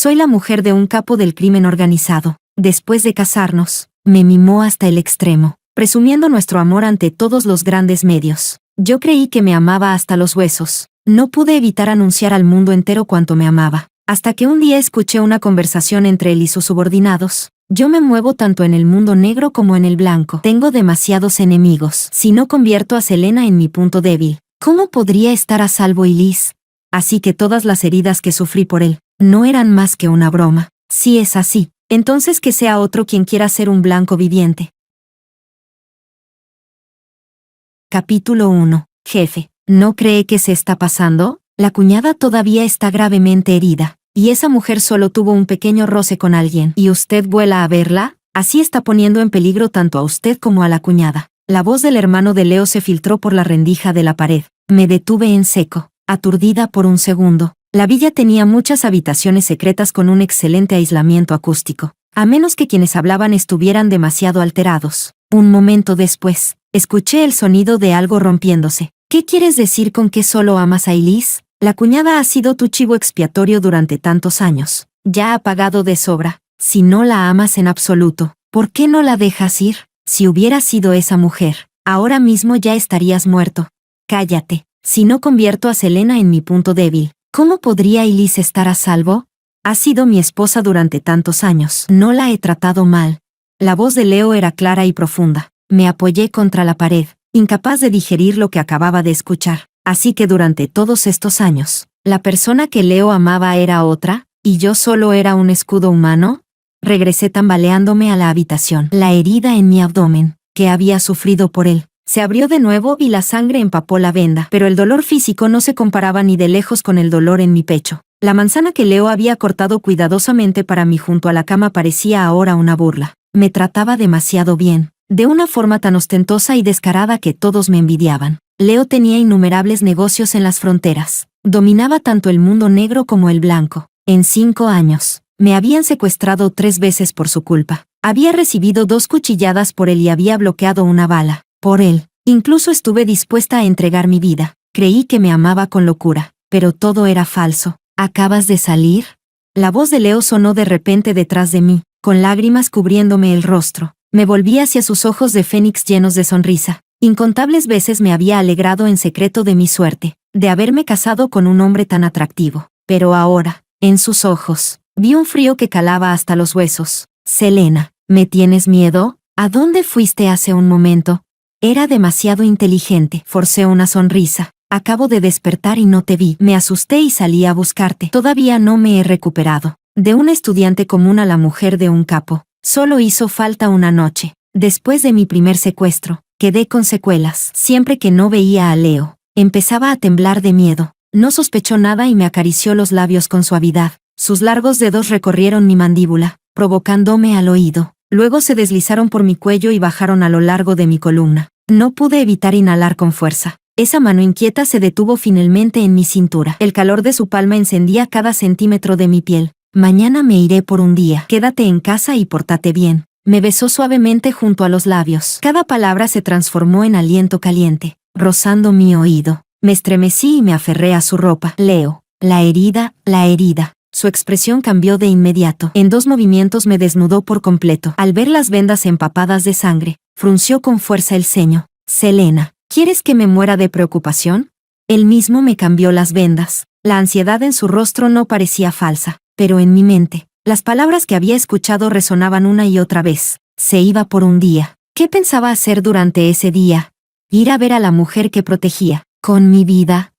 Soy la mujer de un capo del crimen organizado. Después de casarnos, me mimó hasta el extremo, presumiendo nuestro amor ante todos los grandes medios. Yo creí que me amaba hasta los huesos. No pude evitar anunciar al mundo entero cuánto me amaba, hasta que un día escuché una conversación entre él y sus subordinados. Yo me muevo tanto en el mundo negro como en el blanco. Tengo demasiados enemigos. Si no convierto a Selena en mi punto débil, ¿cómo podría estar a salvo Elise? Así que todas las heridas que sufrí por él no eran más que una broma. Si es así, entonces que sea otro quien quiera ser un blanco viviente. Capítulo 1. Jefe, ¿no cree que se está pasando? La cuñada todavía está gravemente herida, y esa mujer solo tuvo un pequeño roce con alguien. ¿Y usted vuela a verla? Así está poniendo en peligro tanto a usted como a la cuñada. La voz del hermano de Leo se filtró por la rendija de la pared. Me detuve en seco, aturdida por un segundo. La villa tenía muchas habitaciones secretas con un excelente aislamiento acústico, a menos que quienes hablaban estuvieran demasiado alterados. Un momento después, escuché el sonido de algo rompiéndose. ¿Qué quieres decir con que solo amas a Elise? La cuñada ha sido tu chivo expiatorio durante tantos años. Ya ha pagado de sobra. Si no la amas en absoluto, ¿por qué no la dejas ir? Si hubiera sido esa mujer, ahora mismo ya estarías muerto. Cállate. Si no convierto a Selena en mi punto débil, ¿cómo podría Elise estar a salvo? Ha sido mi esposa durante tantos años. No la he tratado mal. La voz de Leo era clara y profunda. Me apoyé contra la pared, incapaz de digerir lo que acababa de escuchar. Así que durante todos estos años, la persona que Leo amaba era otra, y yo solo era un escudo humano. Regresé tambaleándome a la habitación. La herida en mi abdomen, que había sufrido por él, se abrió de nuevo y la sangre empapó la venda, pero el dolor físico no se comparaba ni de lejos con el dolor en mi pecho. La manzana que Leo había cortado cuidadosamente para mí junto a la cama parecía ahora una burla. Me trataba demasiado bien, de una forma tan ostentosa y descarada que todos me envidiaban. Leo tenía innumerables negocios en las fronteras. Dominaba tanto el mundo negro como el blanco. En 5 años, me habían secuestrado 3 veces por su culpa. Había recibido 2 cuchilladas por él y había bloqueado una bala. Por él, incluso estuve dispuesta a entregar mi vida. Creí que me amaba con locura, pero todo era falso. ¿Acabas de salir? La voz de Leo sonó de repente detrás de mí, con lágrimas cubriéndome el rostro. Me volví hacia sus ojos de fénix llenos de sonrisa. Incontables veces me había alegrado en secreto de mi suerte, de haberme casado con un hombre tan atractivo. Pero ahora, en sus ojos, vi un frío que calaba hasta los huesos. Selena, ¿me tienes miedo? ¿A dónde fuiste hace un momento? Era demasiado inteligente. Forcé una sonrisa. Acabo de despertar y no te vi. Me asusté y salí a buscarte. Todavía no me he recuperado. De una estudiante común a la mujer de un capo, solo hizo falta una noche. Después de mi primer secuestro, quedé con secuelas. Siempre que no veía a Leo, empezaba a temblar de miedo. No sospechó nada y me acarició los labios con suavidad. Sus largos dedos recorrieron mi mandíbula, provocándome al oído. Luego se deslizaron por mi cuello y bajaron a lo largo de mi columna. No pude evitar inhalar con fuerza. Esa mano inquieta se detuvo finalmente en mi cintura. El calor de su palma encendía cada centímetro de mi piel. Mañana me iré por un día. Quédate en casa y pórtate bien. Me besó suavemente junto a los labios. Cada palabra se transformó en aliento caliente, rozando mi oído. Me estremecí y me aferré a su ropa. Leo, la herida, la herida. Su expresión cambió de inmediato. En 2 movimientos me desnudó por completo. Al ver las vendas empapadas de sangre, frunció con fuerza el ceño. Selena, ¿quieres que me muera de preocupación? Él mismo me cambió las vendas. La ansiedad en su rostro no parecía falsa, pero en mi mente, las palabras que había escuchado resonaban una y otra vez. Se iba por un día. ¿Qué pensaba hacer durante ese día? Ir a ver a la mujer que protegía. Con mi vida.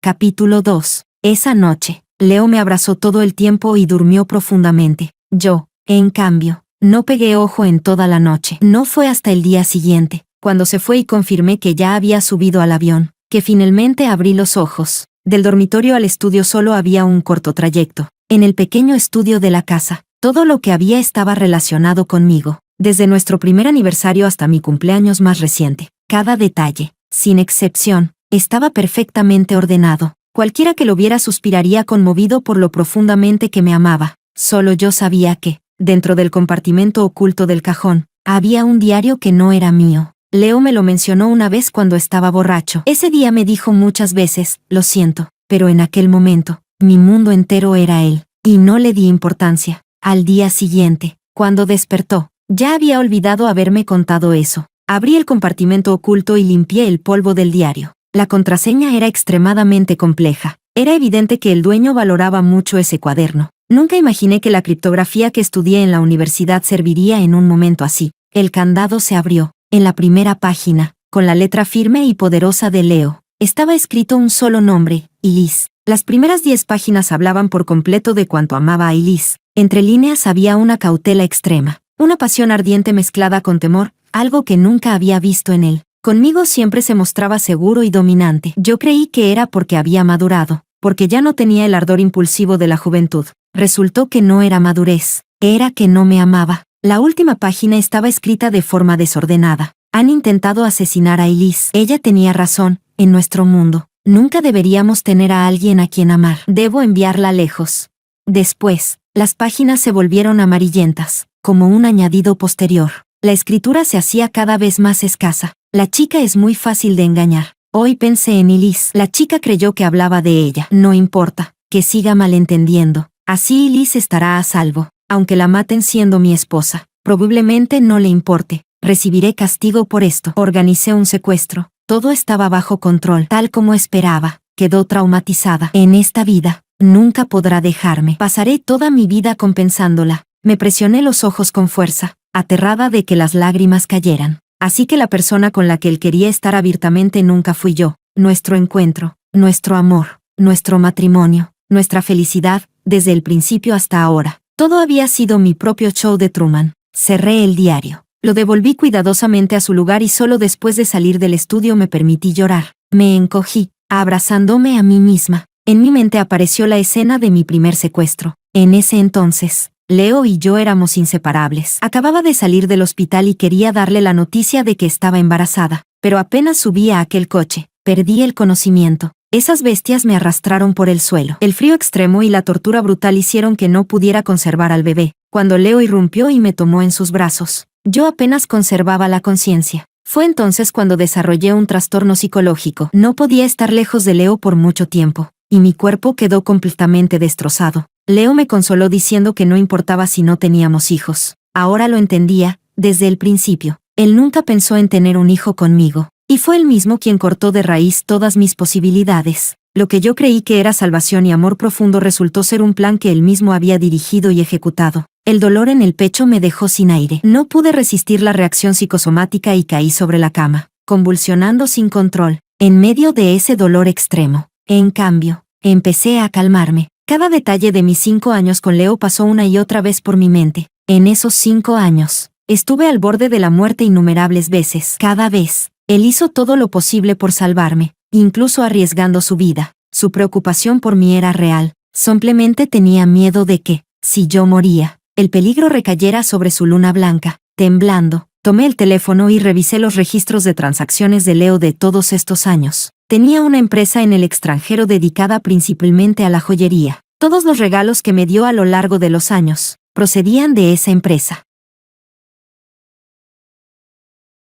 Capítulo 2. Esa noche, Leo me abrazó todo el tiempo y durmió profundamente. Yo, en cambio, no pegué ojo en toda la noche. No fue hasta el día siguiente, cuando se fue y confirmé que ya había subido al avión, que finalmente abrí los ojos. Del dormitorio al estudio solo había un corto trayecto. En el pequeño estudio de la casa, todo lo que había estaba relacionado conmigo, desde nuestro primer aniversario hasta mi cumpleaños más reciente. Cada detalle, sin excepción, estaba perfectamente ordenado. Cualquiera que lo viera suspiraría conmovido por lo profundamente que me amaba. Solo yo sabía que, dentro del compartimento oculto del cajón, había un diario que no era mío. Leo me lo mencionó una vez cuando estaba borracho. Ese día me dijo muchas veces, lo siento, pero en aquel momento, mi mundo entero era él, y no le di importancia. Al día siguiente, cuando despertó, ya había olvidado haberme contado eso. Abrí el compartimento oculto y limpié el polvo del diario. La contraseña era extremadamente compleja. Era evidente que el dueño valoraba mucho ese cuaderno. Nunca imaginé que la criptografía que estudié en la universidad serviría en un momento así. El candado se abrió. En la primera página, con la letra firme y poderosa de Leo, estaba escrito un solo nombre, Elise. Las primeras 10 páginas hablaban por completo de cuánto amaba a Elise. Entre líneas había una cautela extrema, una pasión ardiente mezclada con temor, algo que nunca había visto en él. Conmigo siempre se mostraba seguro y dominante. Yo creí que era porque había madurado, porque ya no tenía el ardor impulsivo de la juventud. Resultó que no era madurez, era que no me amaba. La última página estaba escrita de forma desordenada. Han intentado asesinar a Elise. Ella tenía razón, en nuestro mundo. Nunca deberíamos tener a alguien a quien amar. Debo enviarla lejos. Después, las páginas se volvieron amarillentas, como un añadido posterior. La escritura se hacía cada vez más escasa. La chica es muy fácil de engañar. Hoy pensé en Elise. La chica creyó que hablaba de ella. No importa, que siga malentendiendo. Así Elise estará a salvo. Aunque la maten siendo mi esposa, probablemente no le importe. Recibiré castigo por esto. Organicé un secuestro. Todo estaba bajo control, tal como esperaba. Quedó traumatizada. En esta vida, nunca podrá dejarme. Pasaré toda mi vida compensándola. Me presioné los ojos con fuerza, aterrada de que las lágrimas cayeran. Así que la persona con la que él quería estar abiertamente nunca fui yo. Nuestro encuentro, nuestro amor, nuestro matrimonio, nuestra felicidad, desde el principio hasta ahora. Todo había sido mi propio show de Truman. Cerré el diario. Lo devolví cuidadosamente a su lugar y solo después de salir del estudio me permití llorar. Me encogí, abrazándome a mí misma. En mi mente apareció la escena de mi primer secuestro. En ese entonces, Leo y yo éramos inseparables. Acababa de salir del hospital y quería darle la noticia de que estaba embarazada, pero apenas subí a aquel coche, perdí el conocimiento. Esas bestias me arrastraron por el suelo. El frío extremo y la tortura brutal hicieron que no pudiera conservar al bebé. Cuando Leo irrumpió y me tomó en sus brazos, yo apenas conservaba la conciencia. Fue entonces cuando desarrollé un trastorno psicológico. No podía estar lejos de Leo por mucho tiempo, y mi cuerpo quedó completamente destrozado. Leo me consoló diciendo que no importaba si no teníamos hijos. Ahora lo entendía, desde el principio. Él nunca pensó en tener un hijo conmigo. Y fue él mismo quien cortó de raíz todas mis posibilidades. Lo que yo creí que era salvación y amor profundo resultó ser un plan que él mismo había dirigido y ejecutado. El dolor en el pecho me dejó sin aire. No pude resistir la reacción psicosomática y caí sobre la cama, convulsionando sin control, en medio de ese dolor extremo. En cambio, empecé a calmarme. Cada detalle de mis 5 años con Leo pasó una y otra vez por mi mente. En esos 5 años, estuve al borde de la muerte innumerables veces. Cada vez, él hizo todo lo posible por salvarme, incluso arriesgando su vida. Su preocupación por mí era real. Simplemente tenía miedo de que, si yo moría, el peligro recayera sobre su luna blanca. Temblando, tomé el teléfono y revisé los registros de transacciones de Leo de todos estos años. Tenía una empresa en el extranjero dedicada principalmente a la joyería. Todos los regalos que me dio a lo largo de los años procedían de esa empresa.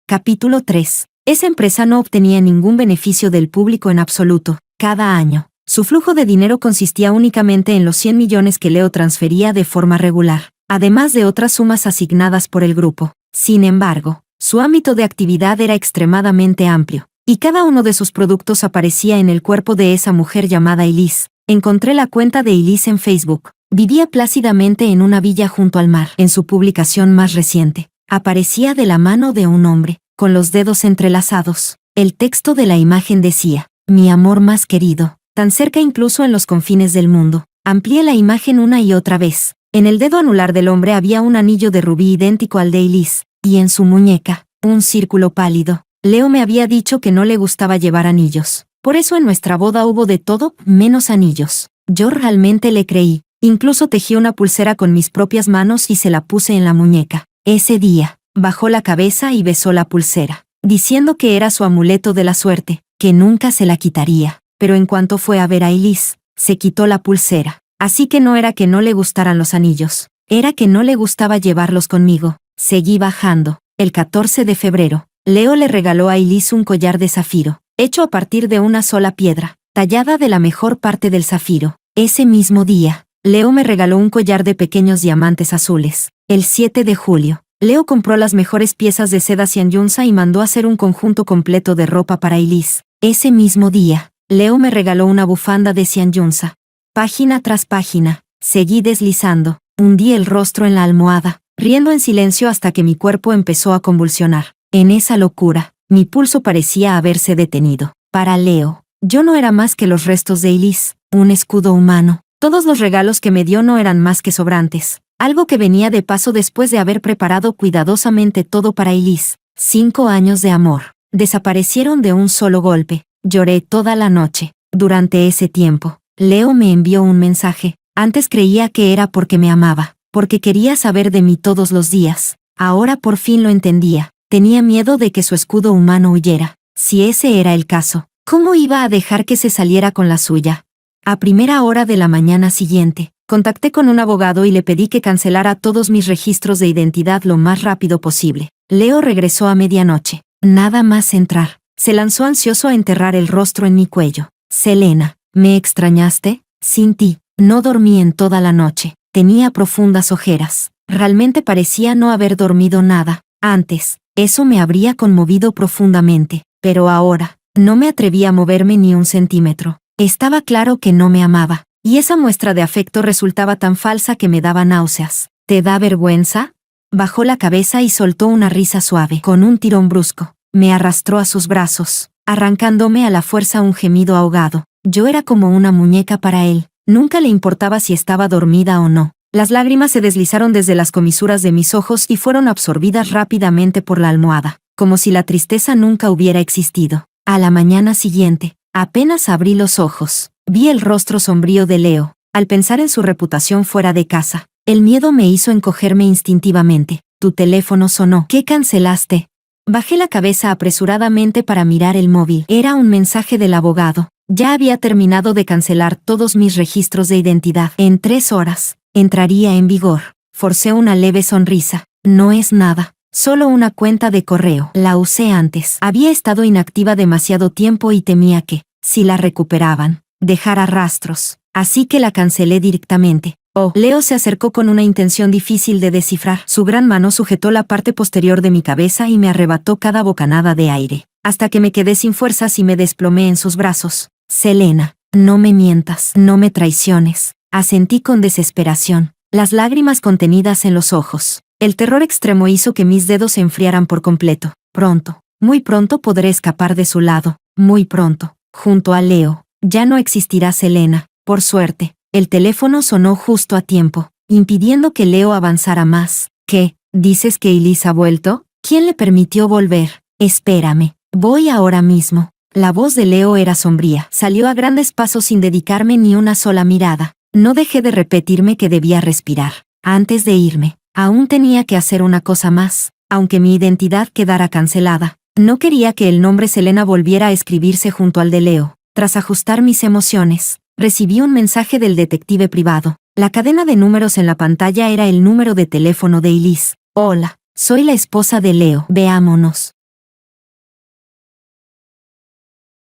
Capítulo 3. Esa empresa no obtenía ningún beneficio del público en absoluto. Cada año, su flujo de dinero consistía únicamente en los 100 millones que Leo transfería de forma regular, además de otras sumas asignadas por el grupo. Sin embargo, su ámbito de actividad era extremadamente amplio, y cada uno de sus productos aparecía en el cuerpo de esa mujer llamada Elise. Encontré la cuenta de Elise en Facebook. Vivía plácidamente en una villa junto al mar. En su publicación más reciente, aparecía de la mano de un hombre, con los dedos entrelazados. El texto de la imagen decía: mi amor más querido, tan cerca incluso en los confines del mundo. Amplié la imagen una y otra vez. En el dedo anular del hombre había un anillo de rubí idéntico al de Elise, y en su muñeca, un círculo pálido. Leo me había dicho que no le gustaba llevar anillos. Por eso en nuestra boda hubo de todo, menos anillos. Yo realmente le creí. Incluso tejí una pulsera con mis propias manos y se la puse en la muñeca. Ese día, bajó la cabeza y besó la pulsera, diciendo que era su amuleto de la suerte, que nunca se la quitaría. Pero en cuanto fue a ver a Elise, se quitó la pulsera. Así que no era que no le gustaran los anillos, era que no le gustaba llevarlos conmigo. Seguí bajando. El 14 de febrero, Leo le regaló a Elise un collar de zafiro, hecho a partir de una sola piedra. tallada de la mejor parte del zafiro. Ese mismo día, Leo me regaló un collar de pequeños diamantes azules. El 7 de julio, Leo compró las mejores piezas de seda Xianyunsa y mandó hacer un conjunto completo de ropa para Elise. Ese mismo día, Leo me regaló una bufanda de Xianyunsa. Página tras página, seguí deslizando, hundí el rostro en la almohada, riendo en silencio hasta que mi cuerpo empezó a convulsionar. En esa locura, mi pulso parecía haberse detenido. Para Leo, yo no era más que los restos de Elise, un escudo humano. Todos los regalos que me dio no eran más que sobrantes, algo que venía de paso después de haber preparado cuidadosamente todo para Elise. 5 años de amor desaparecieron de un solo golpe. Lloré toda la noche. Durante ese tiempo, Leo me envió un mensaje. Antes creía que era porque me amaba, porque quería saber de mí todos los días. Ahora por fin lo entendía. Tenía miedo de que su escudo humano huyera. Si ese era el caso, ¿cómo iba a dejar que se saliera con la suya? A primera hora de la mañana siguiente, contacté con un abogado y le pedí que cancelara todos mis registros de identidad lo más rápido posible. Leo regresó a medianoche. Nada más entrar, se lanzó ansioso a enterrar el rostro en mi cuello. Selena, ¿me extrañaste? Sin ti, no dormí en toda la noche. Tenía profundas ojeras. Realmente parecía no haber dormido nada. Antes, eso me habría conmovido profundamente. Pero ahora, no me atreví a moverme ni un centímetro. Estaba claro que no me amaba, y esa muestra de afecto resultaba tan falsa que me daba náuseas. ¿Te da vergüenza? Bajó la cabeza y soltó una risa suave. Con un tirón brusco, me arrastró a sus brazos, arrancándome a la fuerza un gemido ahogado. Yo era como una muñeca para él. Nunca le importaba si estaba dormida o no. Las lágrimas se deslizaron desde las comisuras de mis ojos y fueron absorbidas rápidamente por la almohada, como si la tristeza nunca hubiera existido. A la mañana siguiente, apenas abrí los ojos, vi el rostro sombrío de Leo. Al pensar en su reputación fuera de casa, el miedo me hizo encogerme instintivamente. Tu teléfono sonó. ¿Qué cancelaste? Bajé la cabeza apresuradamente para mirar el móvil. Era un mensaje del abogado. Ya había terminado de cancelar todos mis registros de identidad. En 3 horas, entraría en vigor. Forcé una leve sonrisa. No es nada. Solo una cuenta de correo. La usé antes. Había estado inactiva demasiado tiempo y temía que, si la recuperaban, dejara rastros. Así que la cancelé directamente. Leo se acercó con una intención difícil de descifrar. Su gran mano sujetó la parte posterior de mi cabeza y me arrebató cada bocanada de aire, hasta que me quedé sin fuerzas y me desplomé en sus brazos. Selena, no me mientas, no me traiciones. Asentí con desesperación, las lágrimas contenidas en los ojos. El terror extremo hizo que mis dedos se enfriaran por completo. Pronto, muy pronto podré escapar de su lado. Muy pronto, junto a Leo. Ya no existirá Selena, por suerte. El teléfono sonó justo a tiempo, impidiendo que Leo avanzara más. ¿Qué? ¿Dices que Elise ha vuelto? ¿Quién le permitió volver? Espérame, voy ahora mismo. La voz de Leo era sombría. Salió a grandes pasos sin dedicarme ni una sola mirada. No dejé de repetirme que debía respirar. Antes de irme, aún tenía que hacer una cosa más. Aunque mi identidad quedara cancelada, no quería que el nombre Selena volviera a escribirse junto al de Leo. Tras ajustar mis emociones, recibí un mensaje del detective privado. La cadena de números en la pantalla era el número de teléfono de Elise. Hola, soy la esposa de Leo. Veámonos.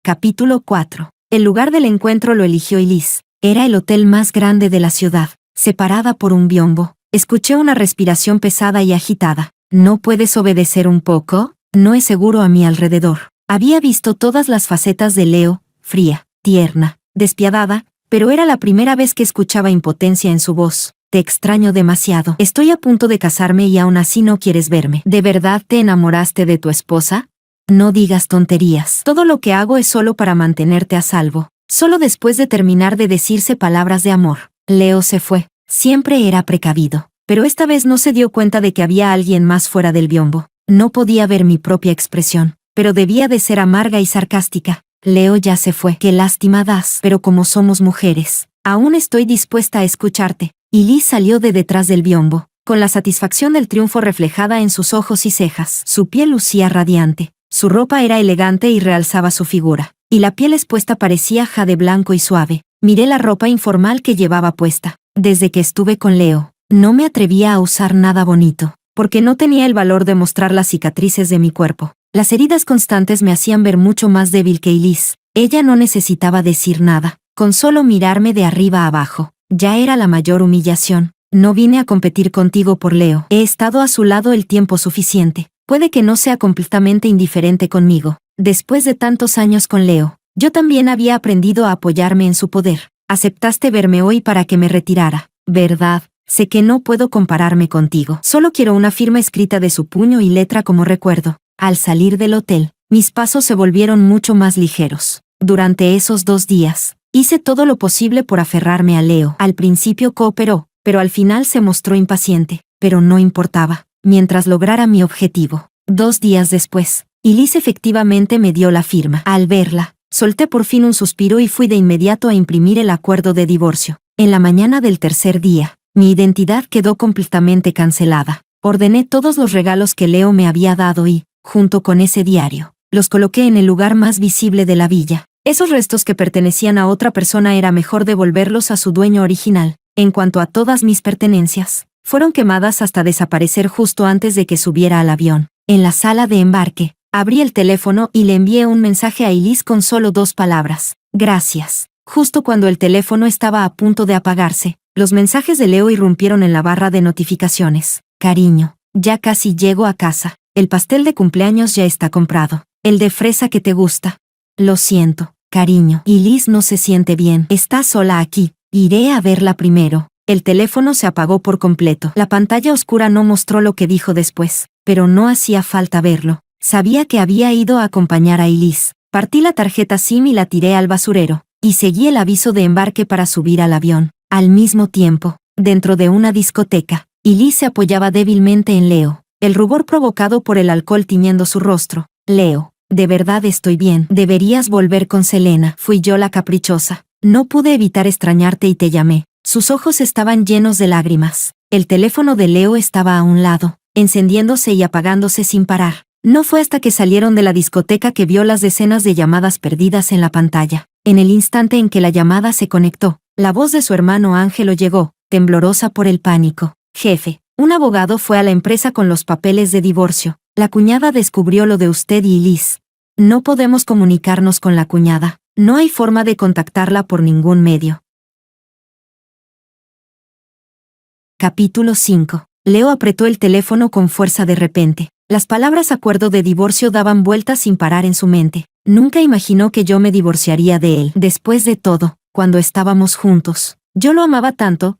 Capítulo 4. El lugar del encuentro lo eligió Elise. Era el hotel más grande de la ciudad, separada por un biombo. Escuché una respiración pesada y agitada. ¿No puedes obedecer un poco? No es seguro a mi alrededor. Había visto todas las facetas de Leo, fría, tierna, despiadada, pero era la primera vez que escuchaba impotencia en su voz. Te extraño demasiado. Estoy a punto de casarme y aún así no quieres verme. ¿De verdad te enamoraste de tu esposa? No digas tonterías. Todo lo que hago es solo para mantenerte a salvo. Solo después de terminar de decirse palabras de amor, Leo se fue. Siempre era precavido, pero esta vez no se dio cuenta de que había alguien más fuera del biombo. No podía ver mi propia expresión, pero debía de ser amarga y sarcástica. Leo ya se fue. Qué lástima das. Pero como somos mujeres, aún estoy dispuesta a escucharte. Y Liz salió de detrás del biombo, con la satisfacción del triunfo reflejada en sus ojos y cejas. Su piel lucía radiante. Su ropa era elegante y realzaba su figura, y la piel expuesta parecía jade blanco y suave. Miré la ropa informal que llevaba puesta. Desde que estuve con Leo, no me atrevía a usar nada bonito, porque no tenía el valor de mostrar las cicatrices de mi cuerpo. Las heridas constantes me hacían ver mucho más débil que Elise. Ella no necesitaba decir nada, con solo mirarme de arriba a abajo. Ya era la mayor humillación. No vine a competir contigo por Leo. He estado a su lado el tiempo suficiente. Puede que no sea completamente indiferente conmigo. Después de tantos años con Leo, yo también había aprendido a apoyarme en su poder. Aceptaste verme hoy para que me retirara, ¿verdad? Sé que no puedo compararme contigo. Solo quiero una firma escrita de su puño y letra como recuerdo. Al salir del hotel, mis pasos se volvieron mucho más ligeros. Durante esos 2 días, hice todo lo posible por aferrarme a Leo. Al principio cooperó, pero al final se mostró impaciente. Pero no importaba, mientras lograra mi objetivo. 2 días después, Elise efectivamente me dio la firma. Al verla, solté por fin un suspiro y fui de inmediato a imprimir el acuerdo de divorcio. En la mañana del tercer día, mi identidad quedó completamente cancelada. Ordené todos los regalos que Leo me había dado y, junto con ese diario, los coloqué en el lugar más visible de la villa. Esos restos que pertenecían a otra persona era mejor devolverlos a su dueño original. En cuanto a todas mis pertenencias, fueron quemadas hasta desaparecer justo antes de que subiera al avión. En la sala de embarque, abrí el teléfono y le envié un mensaje a Elise con solo 2 palabras. Gracias. Justo cuando el teléfono estaba a punto de apagarse, los mensajes de Leo irrumpieron en la barra de notificaciones. Cariño, ya casi llego a casa. El pastel de cumpleaños ya está comprado. El de fresa que te gusta. Lo siento, cariño. Elise no se siente bien. Está sola aquí. Iré a verla primero. El teléfono se apagó por completo. La pantalla oscura no mostró lo que dijo después, pero no hacía falta verlo. Sabía que había ido a acompañar a Elise. Partí la tarjeta SIM y la tiré al basurero, y seguí el aviso de embarque para subir al avión. Al mismo tiempo, dentro de una discoteca, Elise se apoyaba débilmente en Leo, el rubor provocado por el alcohol tiñendo su rostro. Leo, de verdad estoy bien. Deberías volver con Selena. Fui yo la caprichosa. No pude evitar extrañarte y te llamé. Sus ojos estaban llenos de lágrimas. El teléfono de Leo estaba a un lado, encendiéndose y apagándose sin parar. No fue hasta que salieron de la discoteca que vio las decenas de llamadas perdidas en la pantalla. En el instante en que la llamada se conectó, la voz de su hermano Ángelo llegó, temblorosa por el pánico. Jefe, un abogado fue a la empresa con los papeles de divorcio. La cuñada descubrió lo de usted y Elise. No podemos comunicarnos con la cuñada. No hay forma de contactarla por ningún medio. Capítulo 5. Leo apretó el teléfono con fuerza de repente. Las palabras acuerdo de divorcio daban vueltas sin parar en su mente. Nunca imaginó que yo me divorciaría de él. Después de todo, cuando estábamos juntos, yo lo amaba tanto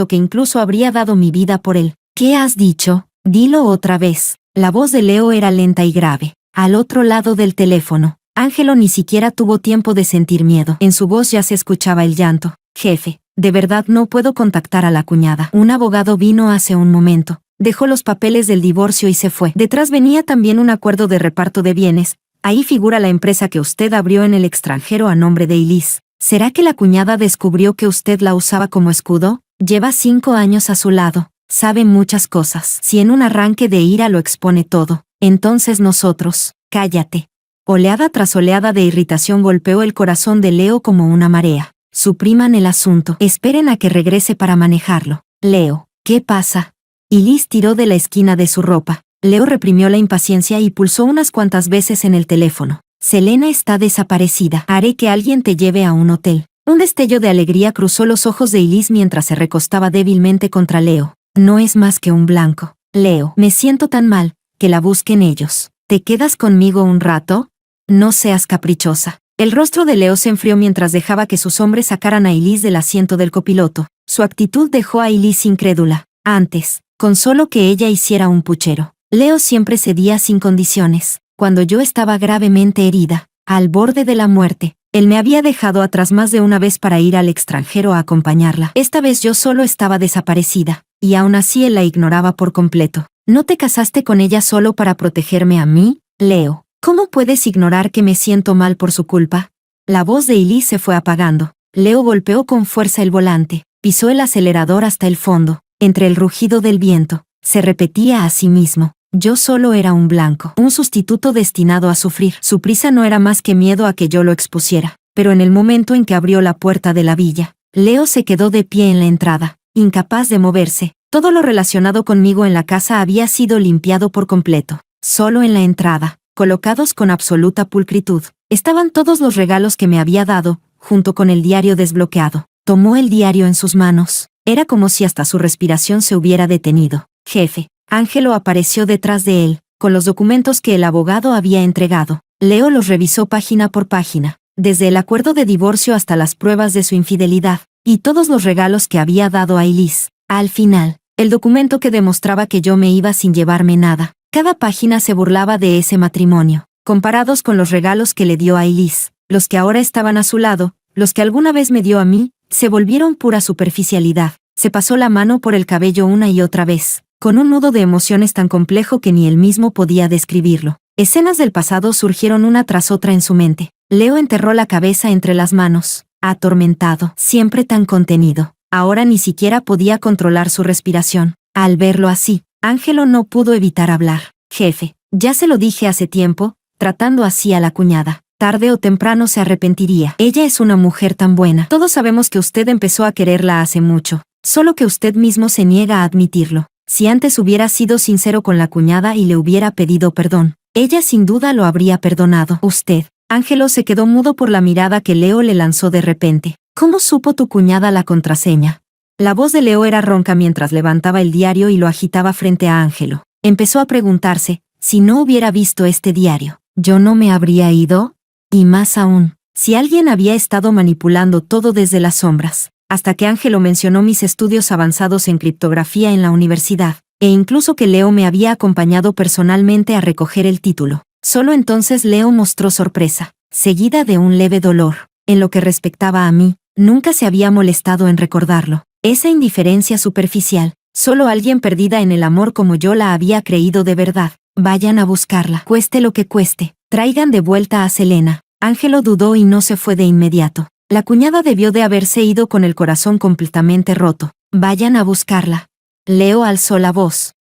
que incluso habría dado mi vida por él. ¿Qué has dicho? Dilo otra vez. La voz de Leo era lenta y grave. Al otro lado del teléfono, Ángelo ni siquiera tuvo tiempo de sentir miedo. En su voz ya se escuchaba el llanto. Jefe, de verdad no puedo contactar a la cuñada. Un abogado vino hace un momento. Dejó los papeles del divorcio y se fue. Detrás venía también un acuerdo de reparto de bienes. Ahí figura la empresa que usted abrió en el extranjero a nombre de Elise. ¿Será que la cuñada descubrió que usted la usaba como escudo? Lleva 5 años a su lado. Sabe muchas cosas. Si en un arranque de ira lo expone todo, entonces nosotros... Cállate. Oleada tras oleada de irritación golpeó el corazón de Leo como una marea. Supriman el asunto. Esperen a que regrese para manejarlo. Leo, ¿qué pasa? Elise tiró de la esquina de su ropa. Leo reprimió la impaciencia y pulsó unas cuantas veces en el teléfono. Selena está desaparecida. Haré que alguien te lleve a un hotel. Un destello de alegría cruzó los ojos de Elise mientras se recostaba débilmente contra Leo. No es más que un blanco. Leo, me siento tan mal, que la busquen ellos. ¿Te quedas conmigo un rato? No seas caprichosa. El rostro de Leo se enfrió mientras dejaba que sus hombres sacaran a Elise del asiento del copiloto. Su actitud dejó a Elise incrédula. Antes, con solo que ella hiciera un puchero, Leo siempre cedía sin condiciones. Cuando yo estaba gravemente herida, al borde de la muerte, él me había dejado atrás más de una vez para ir al extranjero a acompañarla. Esta vez yo solo estaba desaparecida, y aún así él la ignoraba por completo. ¿No te casaste con ella solo para protegerme a mí, Leo? ¿Cómo puedes ignorar que me siento mal por su culpa? La voz de Elise se fue apagando. Leo golpeó con fuerza el volante, pisó el acelerador hasta el fondo. Entre el rugido del viento, se repetía a sí mismo. Yo solo era un blanco, un sustituto destinado a sufrir. Su prisa no era más que miedo a que yo lo expusiera. Pero en el momento en que abrió la puerta de la villa, Leo se quedó de pie en la entrada, incapaz de moverse. Todo lo relacionado conmigo en la casa había sido limpiado por completo. Solo en la entrada, colocados con absoluta pulcritud. Estaban todos los regalos que me había dado, junto con el diario desbloqueado. Tomó el diario en sus manos. Era como si hasta su respiración se hubiera detenido. Jefe. Ángelo apareció detrás de él, con los documentos que el abogado había entregado. Leo los revisó página por página, desde el acuerdo de divorcio hasta las pruebas de su infidelidad, y todos los regalos que había dado a Elise. Al final, el documento que demostraba que yo me iba sin llevarme nada. Cada página se burlaba de ese matrimonio, comparados con los regalos que le dio a Elise. Los que ahora estaban a su lado, los que alguna vez me dio a mí, se volvieron pura superficialidad. Se pasó la mano por el cabello una y otra vez, con un nudo de emociones tan complejo que ni él mismo podía describirlo. Escenas del pasado surgieron una tras otra en su mente. Leo enterró la cabeza entre las manos, atormentado, siempre tan contenido. Ahora ni siquiera podía controlar su respiración. Al verlo así, Ángelo no pudo evitar hablar. Jefe, ya se lo dije hace tiempo, tratando así a la cuñada. Tarde o temprano se arrepentiría. Ella es una mujer tan buena. Todos sabemos que usted empezó a quererla hace mucho, solo que usted mismo se niega a admitirlo. Si antes hubiera sido sincero con la cuñada y le hubiera pedido perdón, ella sin duda lo habría perdonado. Usted. Ángelo se quedó mudo por la mirada que Leo le lanzó de repente. ¿Cómo supo tu cuñada la contraseña? La voz de Leo era ronca mientras levantaba el diario y lo agitaba frente a Ángelo. Empezó a preguntarse, si no hubiera visto este diario, ¿yo no me habría ido? Y más aún, si alguien había estado manipulando todo desde las sombras, hasta que Ángelo mencionó mis estudios avanzados en criptografía en la universidad, e incluso que Leo me había acompañado personalmente a recoger el título. Solo entonces Leo mostró sorpresa, seguida de un leve dolor. En lo que respectaba a mí, nunca se había molestado en recordarlo. Esa indiferencia superficial, solo alguien perdida en el amor como yo la había creído de verdad. Vayan a buscarla, cueste lo que cueste. Traigan de vuelta a Selena. Ángelo dudó y no se fue de inmediato. La cuñada debió de haberse ido con el corazón completamente roto. Vayan a buscarla. Leo alzó la voz.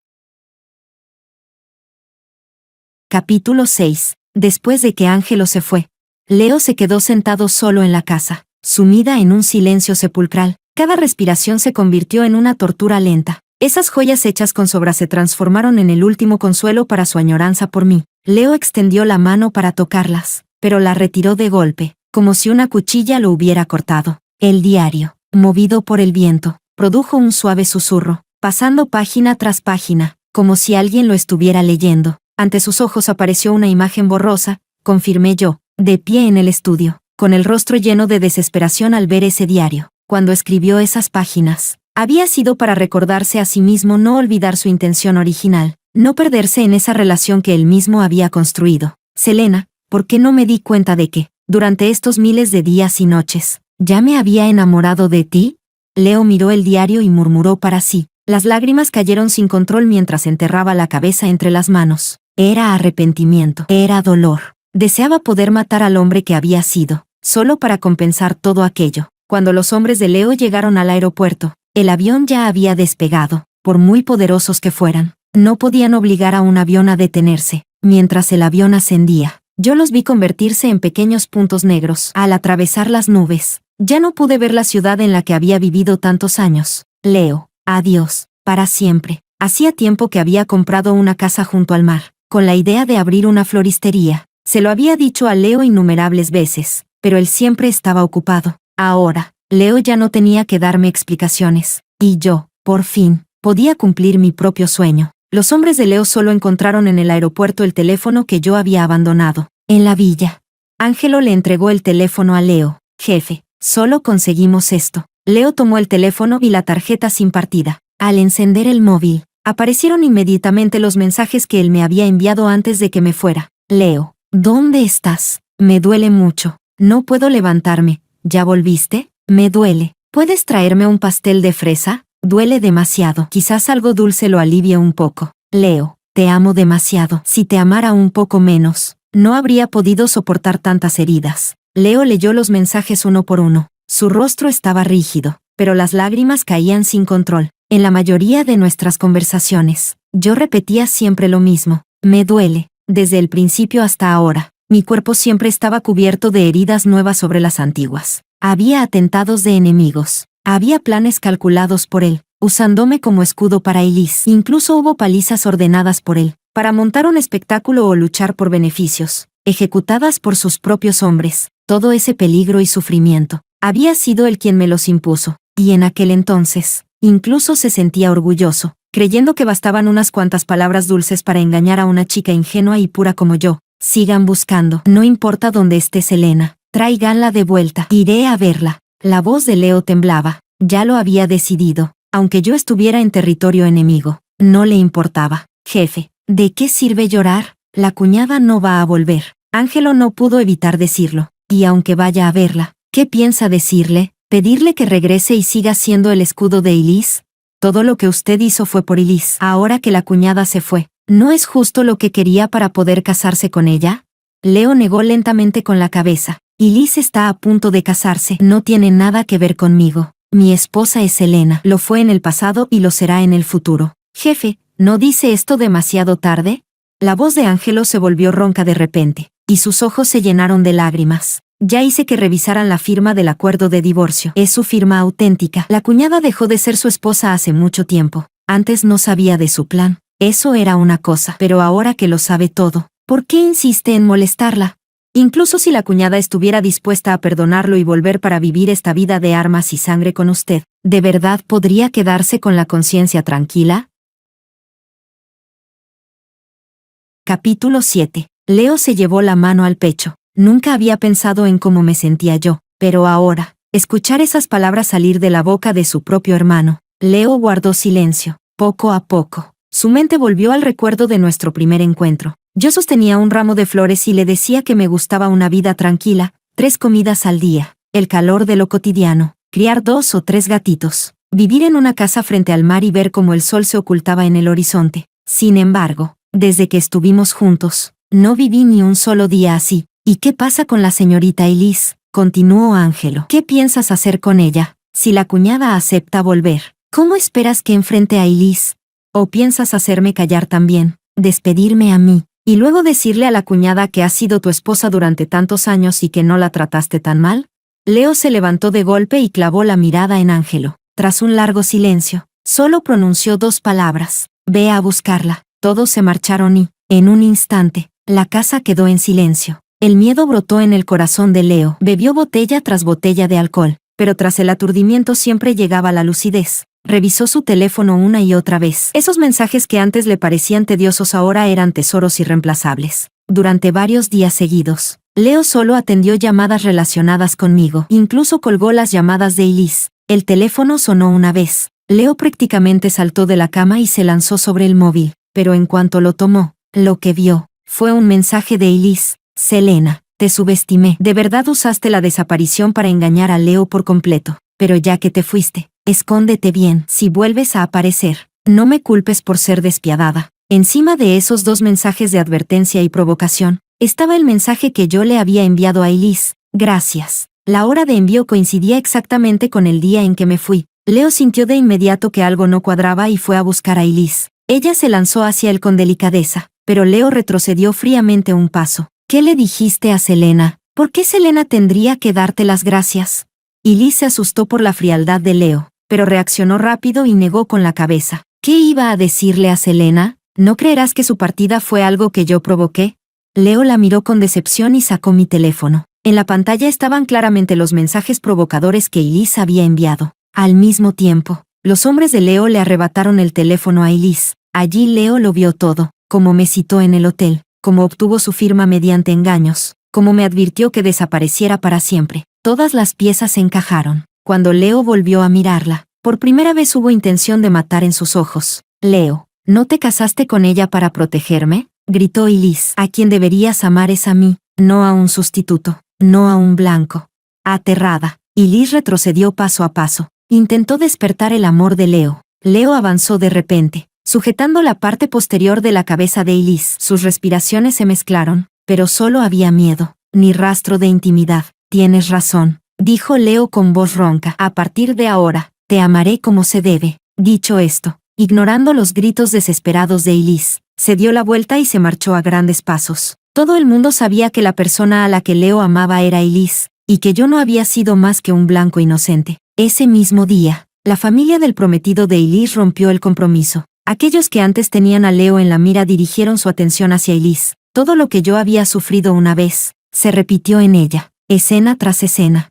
Capítulo 6. Después de que Ángelo se fue, Leo se quedó sentado solo en la casa, sumida en un silencio sepulcral. Cada respiración se convirtió en una tortura lenta. Esas joyas hechas con sobra se transformaron en el último consuelo para su añoranza por mí. Leo extendió la mano para tocarlas, pero la retiró de golpe, como si una cuchilla lo hubiera cortado. El diario, movido por el viento, produjo un suave susurro, pasando página tras página, como si alguien lo estuviera leyendo. Ante sus ojos apareció una imagen borrosa, confirmé yo, de pie en el estudio, con el rostro lleno de desesperación al ver ese diario. Cuando escribió esas páginas, había sido para recordarse a sí mismo no olvidar su intención original, no perderse en esa relación que él mismo había construido. Selena, ¿por qué no me di cuenta de que, durante estos miles de días y noches, ya me había enamorado de ti? Leo miró el diario y murmuró para sí. Las lágrimas cayeron sin control mientras enterraba la cabeza entre las manos. Era arrepentimiento, era dolor. Deseaba poder matar al hombre que había sido, solo para compensar todo aquello. Cuando los hombres de Leo llegaron al aeropuerto, el avión ya había despegado. Por muy poderosos que fueran, no podían obligar a un avión a detenerse. Mientras el avión ascendía, yo los vi convertirse en pequeños puntos negros. Al atravesar las nubes, ya no pude ver la ciudad en la que había vivido tantos años. Leo, adiós, para siempre. Hacía tiempo que había comprado una casa junto al mar, con la idea de abrir una floristería. Se lo había dicho a Leo innumerables veces, pero él siempre estaba ocupado. Ahora, Leo ya no tenía que darme explicaciones, y yo, por fin, podía cumplir mi propio sueño. Los hombres de Leo solo encontraron en el aeropuerto el teléfono que yo había abandonado, en la villa. Ángelo le entregó el teléfono a Leo. Jefe, solo conseguimos esto. Leo tomó el teléfono y la tarjeta sin partida. Al encender el móvil, aparecieron inmediatamente los mensajes que él me había enviado antes de que me fuera. Leo, ¿dónde estás? Me duele mucho. No puedo levantarme. ¿Ya volviste? Me duele. ¿Puedes traerme un pastel de fresa? Duele demasiado. Quizás algo dulce lo alivie un poco. Leo, te amo demasiado. Si te amara un poco menos, no habría podido soportar tantas heridas. Leo leyó los mensajes uno por uno. Su rostro estaba rígido, pero las lágrimas caían sin control. En la mayoría de nuestras conversaciones, yo repetía siempre lo mismo. Me duele. Desde el principio hasta ahora, mi cuerpo siempre estaba cubierto de heridas nuevas sobre las antiguas. Había atentados de enemigos. Había planes calculados por él, usándome como escudo para Elise. Incluso hubo palizas ordenadas por él, para montar un espectáculo o luchar por beneficios, ejecutadas por sus propios hombres. Todo ese peligro y sufrimiento. Había sido él quien me los impuso, y en aquel entonces, incluso se sentía orgulloso, creyendo que bastaban unas cuantas palabras dulces para engañar a una chica ingenua y pura como yo. Sigan buscando. No importa dónde esté Selena. Tráiganla de vuelta. Iré a verla. La voz de Leo temblaba. Ya lo había decidido. Aunque yo estuviera en territorio enemigo, no le importaba. Jefe, ¿de qué sirve llorar? La cuñada no va a volver. Ángelo no pudo evitar decirlo. Y aunque vaya a verla, ¿qué piensa decirle? ¿Pedirle que regrese y siga siendo el escudo de Elise? Todo lo que usted hizo fue por Elise. Ahora que la cuñada se fue, ¿no es justo lo que quería para poder casarse con ella? Leo negó lentamente con la cabeza. Elise está a punto de casarse. No tiene nada que ver conmigo. Mi esposa es Selena. Lo fue en el pasado y lo será en el futuro. Jefe, ¿no dice esto demasiado tarde? La voz de Ángelo se volvió ronca de repente, y sus ojos se llenaron de lágrimas. Ya hice que revisaran la firma del acuerdo de divorcio. Es su firma auténtica. La cuñada dejó de ser su esposa hace mucho tiempo. Antes no sabía de su plan. Eso era una cosa. Pero ahora que lo sabe todo, ¿por qué insiste en molestarla? Incluso si la cuñada estuviera dispuesta a perdonarlo y volver para vivir esta vida de armas y sangre con usted, ¿de verdad podría quedarse con la conciencia tranquila? Capítulo 7. Leo se llevó la mano al pecho. Nunca había pensado en cómo me sentía yo, pero ahora, escuchar esas palabras salir de la boca de su propio hermano. Leo guardó silencio. Poco a poco, su mente volvió al recuerdo de nuestro primer encuentro. Yo sostenía un ramo de flores y le decía que me gustaba una vida tranquila, 3 comidas al día, el calor de lo cotidiano, criar 2 o 3 gatitos, vivir en una casa frente al mar y ver cómo el sol se ocultaba en el horizonte. Sin embargo, desde que estuvimos juntos, no viví ni un solo día así. ¿Y qué pasa con la señorita Elise? Continuó Ángelo. ¿Qué piensas hacer con ella? Si la cuñada acepta volver, ¿cómo esperas que enfrente a Elise? ¿O piensas hacerme callar también, despedirme a mí, y luego decirle a la cuñada que ha sido tu esposa durante tantos años y que no la trataste tan mal? Leo se levantó de golpe y clavó la mirada en Ángelo. Tras un largo silencio, solo pronunció 2 palabras. Ve a buscarla. Todos se marcharon y, en un instante, la casa quedó en silencio. El miedo brotó en el corazón de Leo. Bebió botella tras botella de alcohol, pero tras el aturdimiento siempre llegaba la lucidez. Revisó su teléfono una y otra vez. Esos mensajes que antes le parecían tediosos ahora eran tesoros irreemplazables. Durante varios días seguidos, Leo solo atendió llamadas relacionadas conmigo. Incluso colgó las llamadas de Elise. El teléfono sonó una vez. Leo prácticamente saltó de la cama y se lanzó sobre el móvil, pero en cuanto lo tomó, lo que vio fue un mensaje de Elise. Selena, te subestimé. De verdad usaste la desaparición para engañar a Leo por completo. Pero ya que te fuiste, escóndete bien. Si vuelves a aparecer, no me culpes por ser despiadada. Encima de esos 2 mensajes de advertencia y provocación, estaba el mensaje que yo le había enviado a Elise. Gracias. La hora de envío coincidía exactamente con el día en que me fui. Leo sintió de inmediato que algo no cuadraba y fue a buscar a Elise. Ella se lanzó hacia él con delicadeza, pero Leo retrocedió fríamente un paso. ¿Qué le dijiste a Selena? ¿Por qué Selena tendría que darte las gracias? Elise se asustó por la frialdad de Leo, pero reaccionó rápido y negó con la cabeza. ¿Qué iba a decirle a Selena? ¿No creerás que su partida fue algo que yo provoqué? Leo la miró con decepción y sacó mi teléfono. En la pantalla estaban claramente los mensajes provocadores que Elise había enviado. Al mismo tiempo, los hombres de Leo le arrebataron el teléfono a Elise. Allí Leo lo vio todo, cómo me citó en el hotel, cómo obtuvo su firma mediante engaños, cómo me advirtió que desapareciera para siempre. Todas las piezas se encajaron. Cuando Leo volvió a mirarla, por primera vez hubo intención de matar en sus ojos. Leo, ¿no te casaste con ella para protegerme? Gritó Elise. A quien deberías amar es a mí, no a un sustituto, no a un blanco. Aterrada, Elise retrocedió paso a paso. Intentó despertar el amor de Leo. Leo avanzó de repente, sujetando la parte posterior de la cabeza de Elise. Sus respiraciones se mezclaron, pero solo había miedo, ni rastro de intimidad. Tienes razón, dijo Leo con voz ronca. A partir de ahora, te amaré como se debe. Dicho esto, ignorando los gritos desesperados de Elise, se dio la vuelta y se marchó a grandes pasos. Todo el mundo sabía que la persona a la que Leo amaba era Elise, y que yo no había sido más que un blanco inocente. Ese mismo día, la familia del prometido de Elise rompió el compromiso. Aquellos que antes tenían a Leo en la mira dirigieron su atención hacia Elise. Todo lo que yo había sufrido una vez, se repitió en ella, escena tras escena.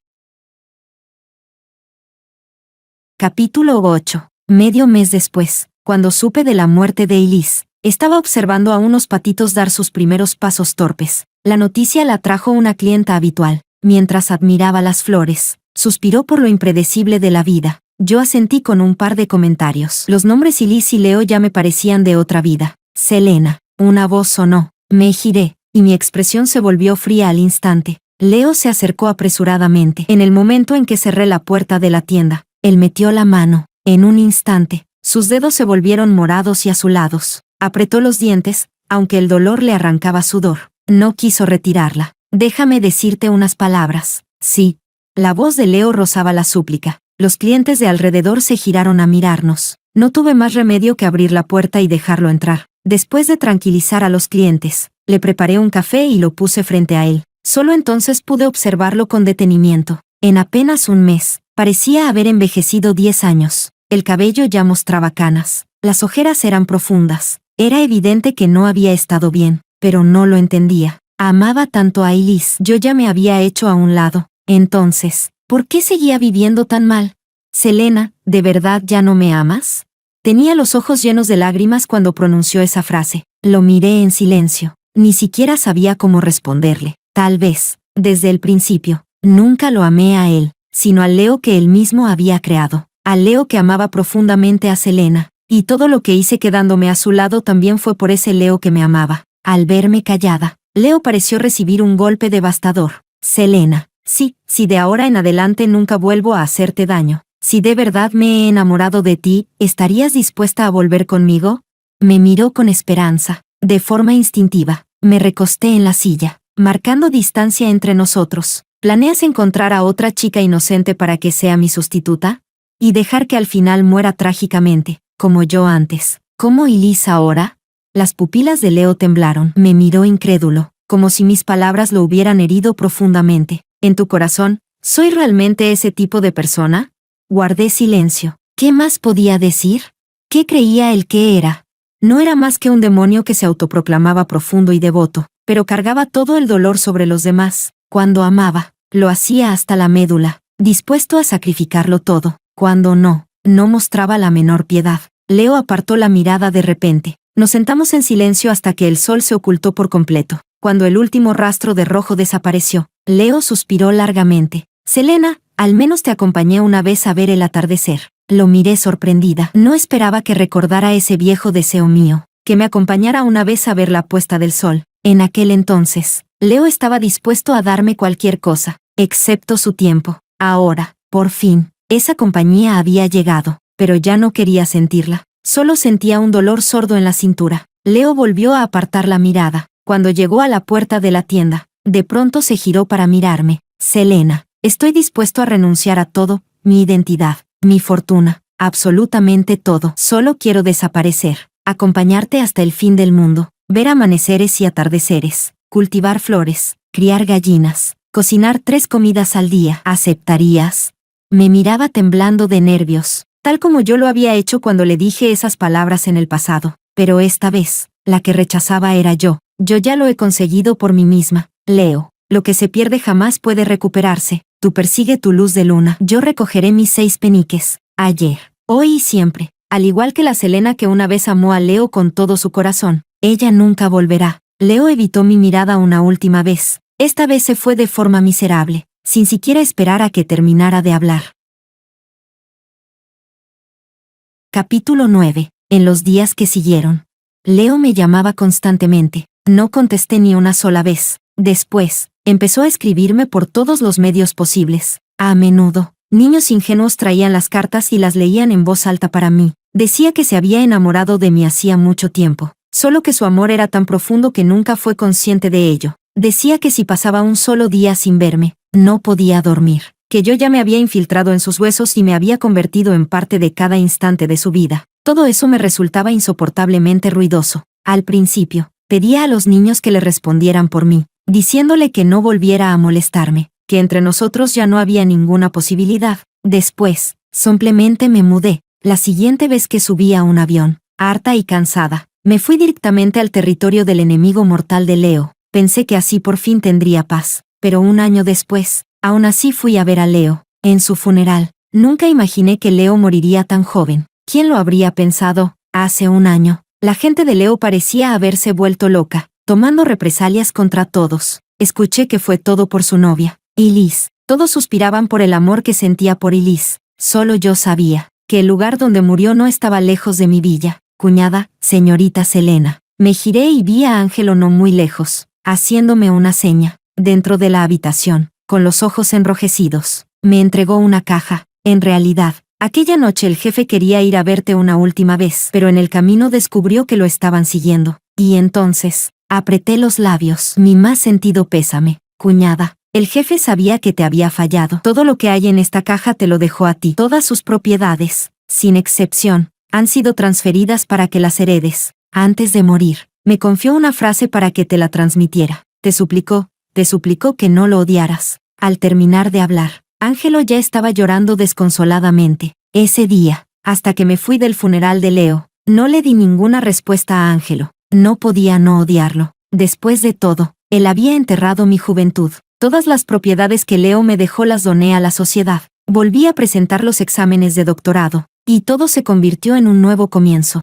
Capítulo 8. Medio mes después, cuando supe de la muerte de Elise, estaba observando a unos patitos dar sus primeros pasos torpes. La noticia la trajo una clienta habitual. Mientras admiraba las flores, suspiró por lo impredecible de la vida. Yo asentí con un par de comentarios. Los nombres Elise y Leo ya me parecían de otra vida. Selena. Una voz sonó. Me giré, y mi expresión se volvió fría al instante. Leo se acercó apresuradamente. En el momento en que cerré la puerta de la tienda, él metió la mano. En un instante, sus dedos se volvieron morados y azulados. Apretó los dientes, aunque el dolor le arrancaba sudor. No quiso retirarla. Déjame decirte unas palabras. Sí. La voz de Leo rozaba la súplica. Los clientes de alrededor se giraron a mirarnos. No tuve más remedio que abrir la puerta y dejarlo entrar. Después de tranquilizar a los clientes, le preparé un café y lo puse frente a él. Solo entonces pude observarlo con detenimiento. En apenas un mes, parecía haber envejecido 10 años. El cabello ya mostraba canas. Las ojeras eran profundas. Era evidente que no había estado bien, pero no lo entendía. Amaba tanto a Elise. Yo ya me había hecho a un lado. Entonces, ¿por qué seguía viviendo tan mal? Selena, ¿de verdad ya no me amas? Tenía los ojos llenos de lágrimas cuando pronunció esa frase. Lo miré en silencio. Ni siquiera sabía cómo responderle. Tal vez, desde el principio, nunca lo amé a él, sino al Leo que él mismo había creado. Al Leo que amaba profundamente a Selena. Y todo lo que hice quedándome a su lado también fue por ese Leo que me amaba. Al verme callada, Leo pareció recibir un golpe devastador. Selena, sí, si de ahora en adelante nunca vuelvo a hacerte daño, si de verdad me he enamorado de ti, ¿estarías dispuesta a volver conmigo? Me miró con esperanza. De forma instintiva, me recosté en la silla, marcando distancia entre nosotros. ¿Planeas encontrar a otra chica inocente para que sea mi sustituta? ¿Y dejar que al final muera trágicamente, como yo antes? ¿Cómo Elise ahora? Las pupilas de Leo temblaron. Me miró incrédulo, como si mis palabras lo hubieran herido profundamente. ¿En tu corazón, soy realmente ese tipo de persona? Guardé silencio. ¿Qué más podía decir? ¿Qué creía él que era? No era más que un demonio que se autoproclamaba profundo y devoto, pero cargaba todo el dolor sobre los demás. Cuando amaba, lo hacía hasta la médula, dispuesto a sacrificarlo todo. Cuando no mostraba la menor piedad. Leo apartó la mirada de repente. Nos sentamos en silencio hasta que el sol se ocultó por completo. Cuando el último rastro de rojo desapareció, Leo suspiró largamente. Selena, al menos te acompañé una vez a ver el atardecer. Lo miré sorprendida. No esperaba que recordara ese viejo deseo mío, que me acompañara una vez a ver la puesta del sol. En aquel entonces, Leo estaba dispuesto a darme cualquier cosa, excepto su tiempo. Ahora, por fin, esa compañía había llegado, pero ya no quería sentirla. Solo sentía un dolor sordo en la cintura. Leo volvió a apartar la mirada. Cuando llegó a la puerta de la tienda, de pronto se giró para mirarme. Selena, estoy dispuesto a renunciar a todo, mi identidad, mi fortuna, absolutamente todo. Solo quiero desaparecer, acompañarte hasta el fin del mundo, ver amaneceres y atardeceres, cultivar flores, criar gallinas, cocinar 3 comidas al día. ¿Aceptarías? Me miraba temblando de nervios, tal como yo lo había hecho cuando le dije esas palabras en el pasado. Pero esta vez, la que rechazaba era yo. Yo ya lo he conseguido por mí misma. Leo, lo que se pierde jamás puede recuperarse. Tú persigue tu luz de luna. Yo recogeré mis 6 peniques. Ayer, hoy y siempre. Al igual que la Selena que una vez amó a Leo con todo su corazón. Ella nunca volverá. Leo evitó mi mirada una última vez. Esta vez se fue de forma miserable, sin siquiera esperar a que terminara de hablar. Capítulo 9. En los días que siguieron, Leo me llamaba constantemente. No contesté ni una sola vez. Después, empezó a escribirme por todos los medios posibles. A menudo, niños ingenuos traían las cartas y las leían en voz alta para mí. Decía que se había enamorado de mí hacía mucho tiempo, solo que su amor era tan profundo que nunca fue consciente de ello. Decía que si pasaba un solo día sin verme, no podía dormir, que yo ya me había infiltrado en sus huesos y me había convertido en parte de cada instante de su vida. Todo eso me resultaba insoportablemente ruidoso. Al principio, pedía a los niños que le respondieran por mí, diciéndole que no volviera a molestarme, que entre nosotros ya no había ninguna posibilidad. Después, simplemente me mudé. La siguiente vez que subí a un avión, Harta y cansada, me fui directamente al territorio del enemigo mortal de Leo. Pensé que así por fin tendría paz, pero un año después, aún así fui a ver a Leo, en su funeral. Nunca imaginé que Leo moriría tan joven. ¿Quién lo habría pensado? Hace un año, la gente de Leo parecía haberse vuelto loca, tomando represalias contra todos. Escuché que fue todo por su novia, Elise. Todos suspiraban por el amor que sentía por Elise. Solo yo sabía que el lugar donde murió no estaba lejos de mi villa. Cuñada, señorita Selena. Me giré y vi a Ángelo no muy lejos, haciéndome una seña, dentro de la habitación, con los ojos enrojecidos. Me entregó una caja. En realidad, aquella noche el jefe quería ir a verte una última vez, pero en el camino descubrió que lo estaban siguiendo. Y entonces, apreté los labios. Mi más sentido pésame, cuñada. El jefe sabía que te había fallado. Todo lo que hay en esta caja te lo dejó a ti. Todas sus propiedades, sin excepción, han sido transferidas para que las heredes. Antes de morir, me confió una frase para que te la transmitiera. Te suplicó que no lo odiaras. Al terminar de hablar, Ángelo ya estaba llorando desconsoladamente. Ese día, hasta que me fui del funeral de Leo, no le di ninguna respuesta a Ángelo. No podía no odiarlo. Después de todo, él había enterrado mi juventud. Todas las propiedades que Leo me dejó las doné a la sociedad. Volví a presentar los exámenes de doctorado, y todo se convirtió en un nuevo comienzo.